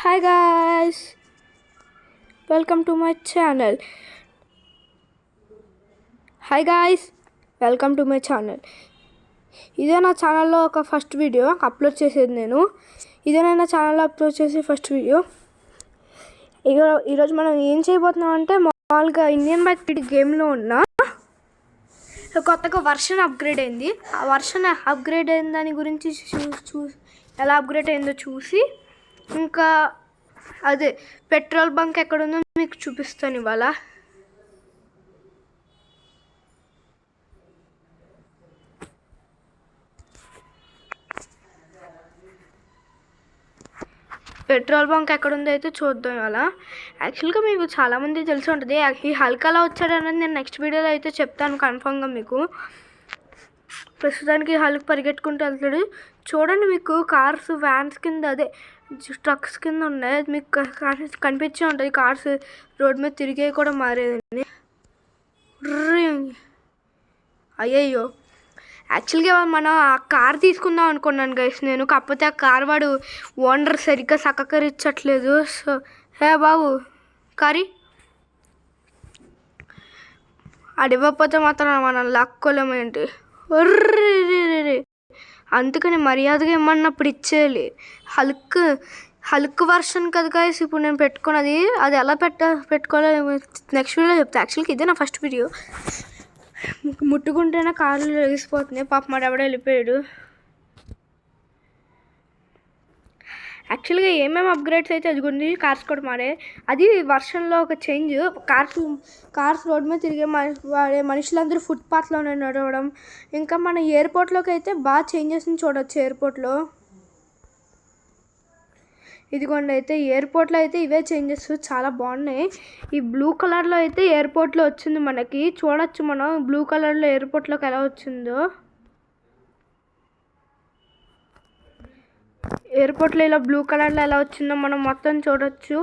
Hi guys, welcome to my channel. Hi guys, welcome to my channel. ఇదే నా ఛానల్లో ఒక ఫస్ట్ వీడియో అప్లోడ్ చేసేది నేను. ఇదే నా ఛానల్లో అప్లోడ్ చేసే ఫస్ట్ వీడియో. ఈరోజు మనం ఏం చేయబోతున్నాం అంటే మామూలుగా ఇండియన్ బైక్ గేమ్లో ఉన్న కొత్తగా వర్షన్ అప్గ్రేడ్ అయింది. ఆ వర్షన్ అప్గ్రేడ్ అయిన దాని గురించి ఎలా అప్గ్రేడ్ అయిందో చూసి ఇంకా అదే పెట్రోల్ బంక్ ఎక్కడుందో మీకు చూపిస్తాను ఇవాళ. పెట్రోల్ బంక్ ఎక్కడుందో అయితే చూద్దాం ఇవాళ. యాక్చువల్గా మీకు చాలామంది తెలిసి ఉంటుంది ఈ హల్క్ ఎలా వచ్చాడనేది నేను నెక్స్ట్ వీడియోలో అయితే చెప్తాను కన్ఫామ్గా మీకు. ప్రస్తుతానికి హల్క్ పరిగెట్టుకుంటూ వెళ్తాడు. చూడండి, మీకు కార్స్ వ్యాన్స్ కింద అదే ట్రక్స్ కింద ఉన్నాయి, మీకు కనిపించే ఉంటుంది. కార్స్ రోడ్ మీద తిరిగే కూడా మారేదండి. అయ్యయ్యో, యాక్చువల్గా మనం ఆ కార్ తీసుకుందాం అనుకున్నాను గైస్ నేను. కాకపోతే ఆ కార్ వాడు ఓనర్ సరిగ్గా సహకరించట్లేదు. సో హే బాబు కారీ అడివ్వకపోతే మాత్రం మనం లాక్కోలేమేంటి. ఒర్రే, అందుకని మర్యాదగా ఇమ్మన్నప్పుడు ఇచ్చేయాలి. హల్క్ వర్షన్ కదా గైస్ ఇప్పుడు నేను పెట్టుకున్నది. అది ఎలా పెట్టుకోవాలో నెక్స్ట్ వీడియోలో చెప్తాను. యాక్చువల్గా ఇదే నా ఫస్ట్ వీడియో. ముట్టుకుంటేనే కార్లు ఎగిసిపోతున్నాయి. పాప మా ఎవడో వెళ్ళిపోయాడు. యాక్చువల్గా ఏమేమి అప్గ్రేడ్స్ అయితే అది గురించి కార్స్ కూడా మారే. అది వర్షన్లో ఒక చేంజ్. కార్స్ రోడ్ మీద తిరిగే వాడే మనుషులందరూ ఫుట్పాత్లోనే నడవడం. ఇంకా మన ఎయిర్పోర్ట్లోకి అయితే బాగా చేంజెస్ని చూడవచ్చు. ఎయిర్పోర్ట్లో ఇదిగోండి, అయితే ఎయిర్పోర్ట్లో అయితే ఇవే చేంజెస్ చాలా బాగున్నాయి. ఈ బ్లూ కలర్లో అయితే ఎయిర్పోర్ట్లో వచ్చింది మనకి. చూడొచ్చు మనం బ్లూ కలర్లో ఎయిర్పోర్ట్లోకి ఎలా వచ్చిందో. ఎయిర్పోర్ట్లో ఇలా బ్లూ కలర్లో ఎలా వచ్చిందో మనం మొత్తం చూడొచ్చు.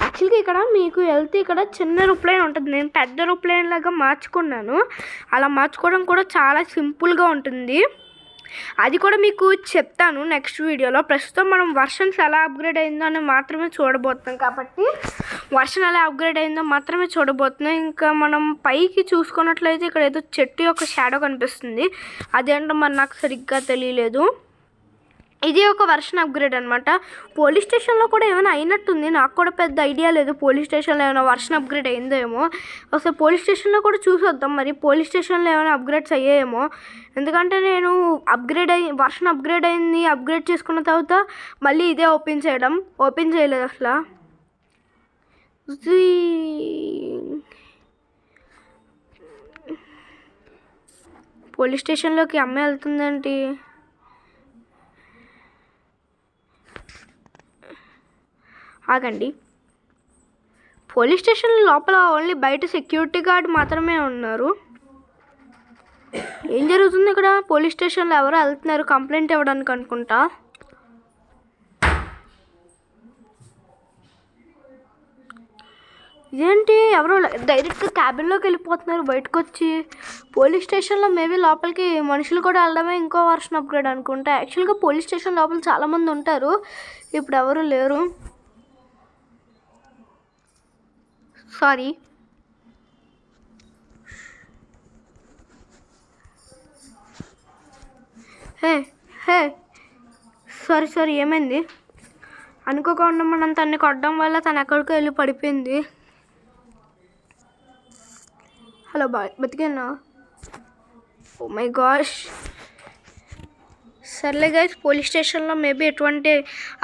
యాక్చువల్గా ఇక్కడ మీకు వెళ్తే ఇక్కడ చిన్న ఏరోప్లేన్ ఉంటుంది. నేను పెద్ద ఏరోప్లేన్ లాగా మార్చుకున్నాను. అలా మార్చుకోవడం కూడా చాలా సింపుల్గా ఉంటుంది. అది కూడా మీకు చెప్తాను నెక్స్ట్ వీడియోలో. ప్రస్తుతం మనం వర్షన్స్ ఎలా అప్గ్రేడ్ అయిందో అని మాత్రమే చూడబోతున్నాం. కాబట్టి వర్షన్ ఎలా అప్గ్రేడ్ అయిందో మాత్రమే చూడబోతున్నాం. ఇంకా మనం పైకి చూసుకున్నట్లయితే ఇక్కడ ఏదో చెట్టు యొక్క షాడో కనిపిస్తుంది. అదేంటో మరి నాకు సరిగ్గా తెలియలేదు. ఇది ఒక వర్షన్ అప్గ్రేడ్ అనమాట. పోలీస్ స్టేషన్లో కూడా ఏమైనా అయినట్టుంది. నాకు కూడా పెద్ద ఐడియా లేదు పోలీస్ స్టేషన్లో ఏమైనా వర్షన్ అప్గ్రేడ్ అయిందో ఏమో. ఒకసారి పోలీస్ స్టేషన్లో కూడా చూసి వద్దాం మరి. పోలీస్ స్టేషన్లో ఏమైనా అప్గ్రేడ్స్ అయ్యాయేమో. ఎందుకంటే నేను వర్షన్ అప్గ్రేడ్ అయింది, అప్గ్రేడ్ చేసుకున్న తర్వాత మళ్ళీ ఇదే ఓపెన్ చేయలేదు అసలు. పోలీస్ స్టేషన్లోకి అమ్మాయి వెళ్తుందేంటి? ఆగండి, పోలీస్ స్టేషన్ లోపల ఓన్లీ బయట సెక్యూరిటీ గార్డ్ మాత్రమే ఉన్నారు. ఏం జరుగుతుంది ఇక్కడ? పోలీస్ స్టేషన్లో ఎవరో వెళ్తున్నారు కంప్లైంట్ ఇవ్వడానికి అనుకుంటా. ఇదేంటి, ఎవరో డైరెక్ట్గా క్యాబిన్లోకి వెళ్ళిపోతున్నారు బయటకు వచ్చి. పోలీస్ స్టేషన్లో మేబీ లోపలికి మనుషులు కూడా వెళ్ళడమే ఇంకో వర్షన్ అప్గ్రేడ్ అనుకుంటా. యాక్చువల్గా పోలీస్ స్టేషన్ లోపల చాలామంది ఉంటారు, ఇప్పుడు ఎవరు లేరు. సారీ. హే సారీ ఏమైంది? అనుకోకుండా మనం తన్ని కొట్టడం వల్ల తను ఎక్కడికో వెళ్ళి పడిపోయింది. హలో బతికేనా? Oh my gosh. సర్లే గైస్, పోలీస్ స్టేషన్లో మేబీ ఎటువంటి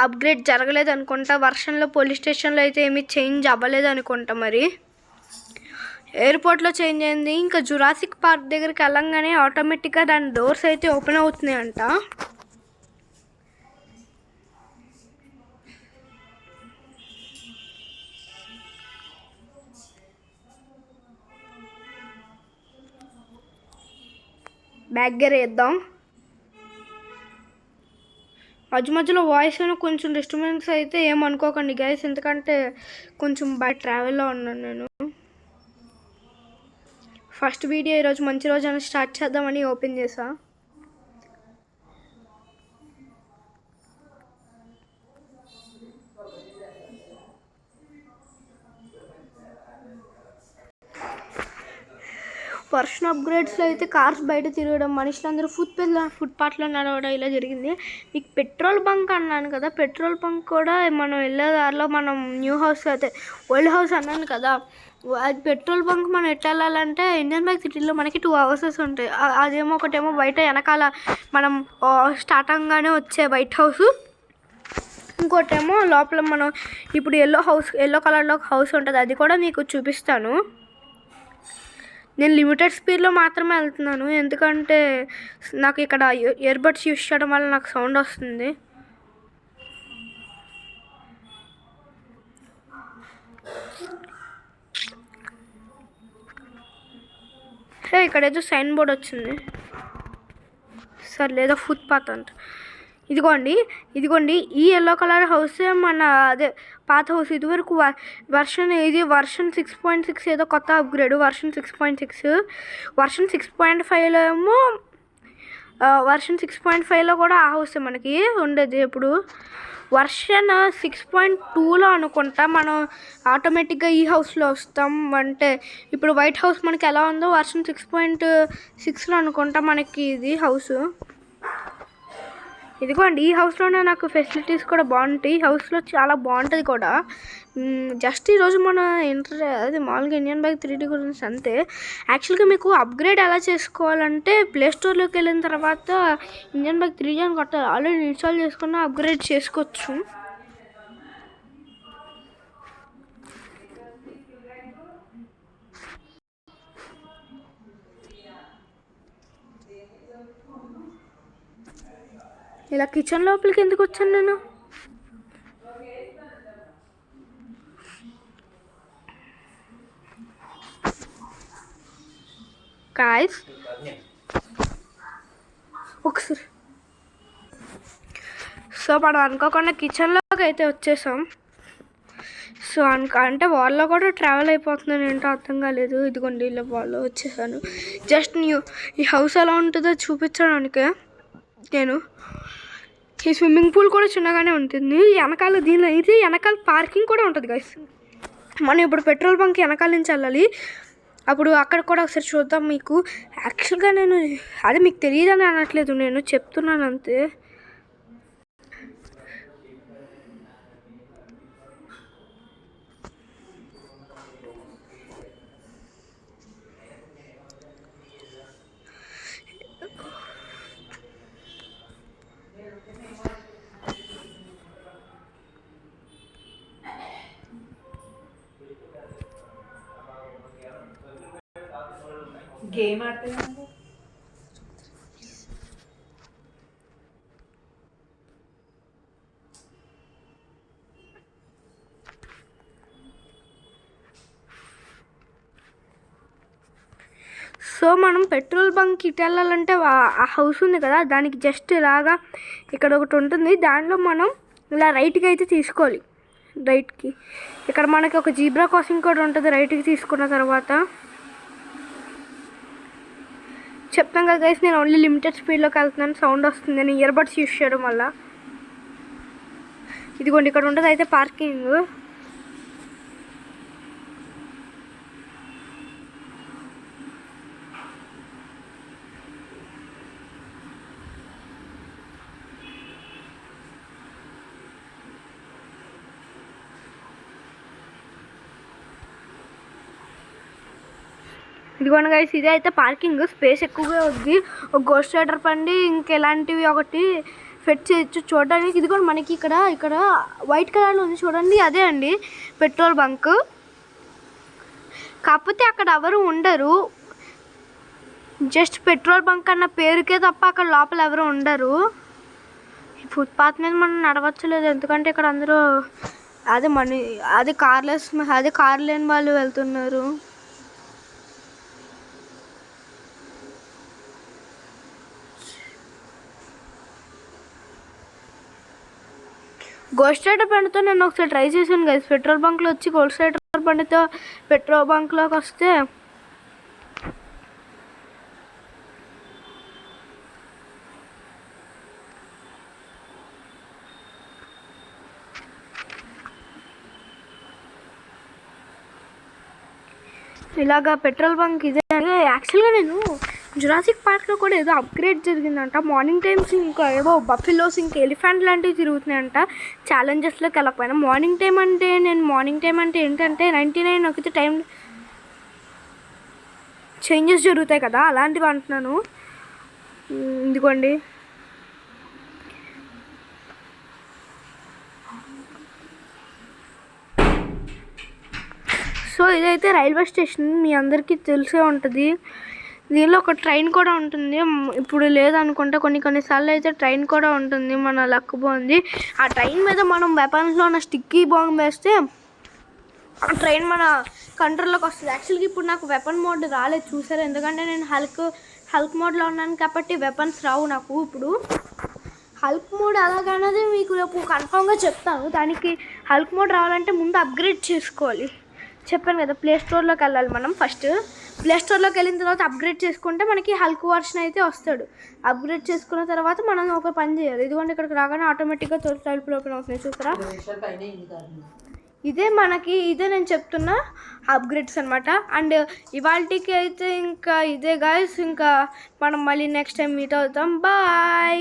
అప్గ్రేడ్ జరగలేదు అనుకుంటా. వర్షన్లో పోలీస్ స్టేషన్లో అయితే ఏమీ చేంజ్ అవ్వలేదు అనుకుంటా. మరి ఎయిర్పోర్ట్లో చేంజ్ అయింది. ఇంకా జురాసిక్ పార్క్ దగ్గరికి వెళ్ళంగానే ఆటోమేటిక్గా దాని డోర్స్ అయితే ఓపెన్ అవుతున్నాయంట. బ్యాక్ గేర్ వేద్దాం. మధ్యలో వాయిస్ అయినా కొంచెం డిస్టర్బెన్స్ అయితే ఏమనుకోకండి గైస్, ఎందుకంటే కొంచెం బయట ట్రావెల్లో ఉన్నాను నేను. ఫస్ట్ వీడియో ఈరోజు మంచి రోజు అని స్టార్ట్ చేద్దామని ఓపెన్ చేసా. వర్షన్ అప్గ్రేడ్స్లో అయితే కార్స్ బయట తిరగడం, మనుషులందరూ ఫుట్పాత్లో నడవడం ఇలా జరిగింది. మీకు పెట్రోల్ బంక్ అన్నాను కదా, పెట్రోల్ బంక్ కూడా మనం వెళ్ళే దారిలో మనం న్యూ హౌస్ అయితే ఓల్డ్ హౌస్ అన్నాను కదా, అది పెట్రోల్ బంక్ మనం ఎట్లా వెళ్ళాలంటే ఇండియన్ బైక్ సిటీలో మనకి 2 హౌసెస్ ఉంటాయి. అదేమో ఒకటేమో బయట వెనకాల మనం స్టార్ట్ అవగానే వచ్చే వైట్ హౌస్, ఇంకోటేమో లోపల మనం ఇప్పుడు ఎల్లో కలర్లో హౌస్ ఉంటుంది, అది కూడా మీకు చూపిస్తాను. నేను లిమిటెడ్ స్పీడ్లో మాత్రమే వెళ్తున్నాను, ఎందుకంటే నాకు ఇక్కడ ఇయర్బడ్స్ యూస్ చేయడం వల్ల నాకు సౌండ్ వస్తుంది. ఇక్కడ ఏదో సైన్ బోర్డ్ వచ్చింది, సరే లేదా ఫుట్పాత్ అంట. ఇదిగోండి ఈ ఎల్లో కలర్ హౌస్ మన అదే పాత హౌస్. ఇదివరకు వర్షన్ 6.6 ఏదో కొత్త అప్గ్రేడ్, వర్షన్ 6.6. వర్షన్ 6.5లో ఏమో వర్షన్ 6.5లో కూడా ఆ హౌస్ మనకి ఉండేది. ఇప్పుడు వర్షన్ 6.2లో అనుకుంటా మనం ఆటోమేటిక్గా ఈ హౌస్లో వస్తాం. అంటే ఇప్పుడు వైట్ హౌస్ మనకి ఎలా ఉందో వర్షన్ 6.6లో అనుకుంటా మనకి ఇది హౌస్. ఇదిగోండి ఈ హౌస్లోనే నాకు ఫెసిలిటీస్ కూడా బాగుంటాయి, ఈ హౌస్లో చాలా బాగుంటుంది కూడా. జస్ట్ ఈరోజు మన అది మామూలుగా ఇండియన్ బైక్ 3D గురించి అంతే. యాక్చువల్గా మీకు అప్గ్రేడ్ ఎలా చేసుకోవాలంటే ప్లే స్టోర్లోకి వెళ్ళిన తర్వాత ఇండియన్ బైక్ 3D అని కొట్టాలి, ఆల్రెడీ ఇన్స్టాల్ చేసుకున్న అప్గ్రేడ్ చేసుకోవచ్చు. ఇలా కిచెన్ లోపలికి ఎందుకు వచ్చాను నేను? గాయ్స్ ఒకసారి సో మనం అనుకోకుండా కిచెన్లోకి అయితే వచ్చేసాం. సో అంటే వాళ్ళలో కూడా ట్రావెల్ అయిపోతున్నాను, ఏంటో అర్థం కాలేదు. ఇదిగోండి ఇలా వాళ్ళలో వచ్చేసాను. జస్ట్ ఈ హౌస్ ఎలా ఉంటుందో చూపించడానికే. నేను ఈ స్విమ్మింగ్ పూల్ కూడా చిన్నగానే ఉంటుంది, వెనకాల దీనిలో అయితే వెనకాల పార్కింగ్ కూడా ఉంటుంది గైస్. మనం ఇప్పుడు పెట్రోల్ బంక్ వెనకాల నుంచి వెళ్ళాలి, అప్పుడు అక్కడ కూడా ఒకసారి చూద్దాం. మీకు యాక్చువల్గా నేను అదే మీకు తెలియదని అనట్లేదు, నేను చెప్తున్నాను అంతే. గేమ్ ఆడుతున్నాను. సో మనం పెట్రోల్ బంక్ ఇటు వెళ్ళాలంటే ఆ హౌస్ ఉంది కదా, దానికి జస్ట్ ఇలాగా ఇక్కడ ఒకటి ఉంటుంది, దానిలో మనం ఇలా రైట్కి అయితే తీసుకోవాలి. రైట్కి ఇక్కడ మనకి ఒక జీబ్రా క్రాసింగ్ కూడా ఉంటుంది. రైట్కి తీసుకున్న తర్వాత చెప్తాం కదా గైస్, నేను ఓన్లీ లిమిటెడ్ స్పీడ్లోకి వెళ్తున్నాను, సౌండ్ వస్తుంది, నేను ఇయర్బడ్స్ యూస్ చేయడం వల్ల. ఇదిగోండి ఇక్కడ ఉంటుంది అయితే పార్కింగ్. ఇదిగోండి గైస్ ఇదే అయితే పార్కింగ్, స్పేస్ ఎక్కువగా ఉంది. ఒక గోస్ట్ రైడర్ బండి ఇంకెలాంటివి ఒకటి ఫిట్ చేయొచ్చు చూడడానికి. ఇది కూడా మనకి ఇక్కడ వైట్ కలర్లో ఉంది చూడండి, అదే అండి పెట్రోల్ బంక్. కాకపోతే అక్కడ ఎవరు ఉండరు, జస్ట్ పెట్రోల్ బంక్ అన్న పేరుకే తప్ప అక్కడ లోపల ఎవరు ఉండరు. ఈ ఫుట్పాత్ మీద మనం నడవచ్చలేదు, ఎందుకంటే ఇక్కడ అందరూ అదే కార్ లేని వాళ్ళు వెళ్తున్నారు. గోస్ట్ రైడర్ బండితో నేను ఒకసారి ట్రై చేశాను గైస్, పెట్రోల్ బంక్లో వచ్చి గోస్ట్ రైడర్ బండితో పెట్రోల్ బంక్లోకి వస్తే ఇలాగా పెట్రోల్ బంక్ ఇదే యాక్చువల్గా నేను జురాసిక్ పార్క్లో కూడా ఏదో అప్గ్రేడ్ జరిగిందంట. మార్నింగ్ టైమ్స్ ఇంకా ఏవో బఫెలోస్ ఇంకా ఎలిఫెంట్ లాంటివి తిరుగుతున్నాయంట ఛాలెంజెస్లోకి వెళ్ళకపోయినా. మార్నింగ్ టైం అంటే ఏంటంటే 99 నొక్కితే టైం చేంజెస్ జరుగుతాయి కదా, అలాంటివి అంటున్నాను. ఇదిగోండి సో ఇదైతే రైల్వే స్టేషన్, మీ అందరికీ తెలిసే ఉంటుంది. దీనిలో ఒక ట్రైన్ కూడా ఉంటుంది. ఇప్పుడు లేదనుకుంటా, కొన్నిసార్లు అయితే ట్రైన్ కూడా ఉంటుంది. మన లక్ బాగుంది. ఆ ట్రైన్ మీద మనం వెపన్స్లో ఉన్న స్టిక్కీ బాంబ్ వేస్తే ఆ ట్రైన్ మన కంట్రోల్లోకి వస్తుంది. యాక్చువల్గా ఇప్పుడు నాకు వెపన్ మోడ్ రాలేదు, చూసారు, ఎందుకంటే నేను హల్క్ మోడ్లో ఉన్నాను కాబట్టి వెపన్స్ రావు నాకు. ఇప్పుడు హల్క్ మోడ్ అలాగన్నది మీకు రేపు కన్ఫామ్గా చెప్తాను. దానికి హల్క్ మోడ్ రావాలంటే ముందు అప్గ్రేడ్ చేసుకోవాలి. చెప్పాను కదా, ప్లే స్టోర్లోకి వెళ్ళాలి మనం. ఫస్ట్ ప్లే స్టోర్లోకి వెళ్ళిన తర్వాత అప్గ్రేడ్ చేసుకుంటే మనకి హల్క్ వర్షన్ అయితే వస్తాడు. అప్గ్రేడ్ చేసుకున్న తర్వాత మనం ఒక పని చేయాలి. ఇదిగోండి ఇక్కడికి రాగానే ఆటోమేటిక్గా తలుపులు ఓపెన్ అవుతున్నాయి, చూసారా. ఇదే నేను చెప్తున్న అప్గ్రేడ్స్ అనమాట. అండ్ ఇవాళకి అయితే ఇంకా ఇదే గాయస్, ఇంకా మనం మళ్ళీ నెక్స్ట్ టైం మీట్ అవుతాం. బాయ్.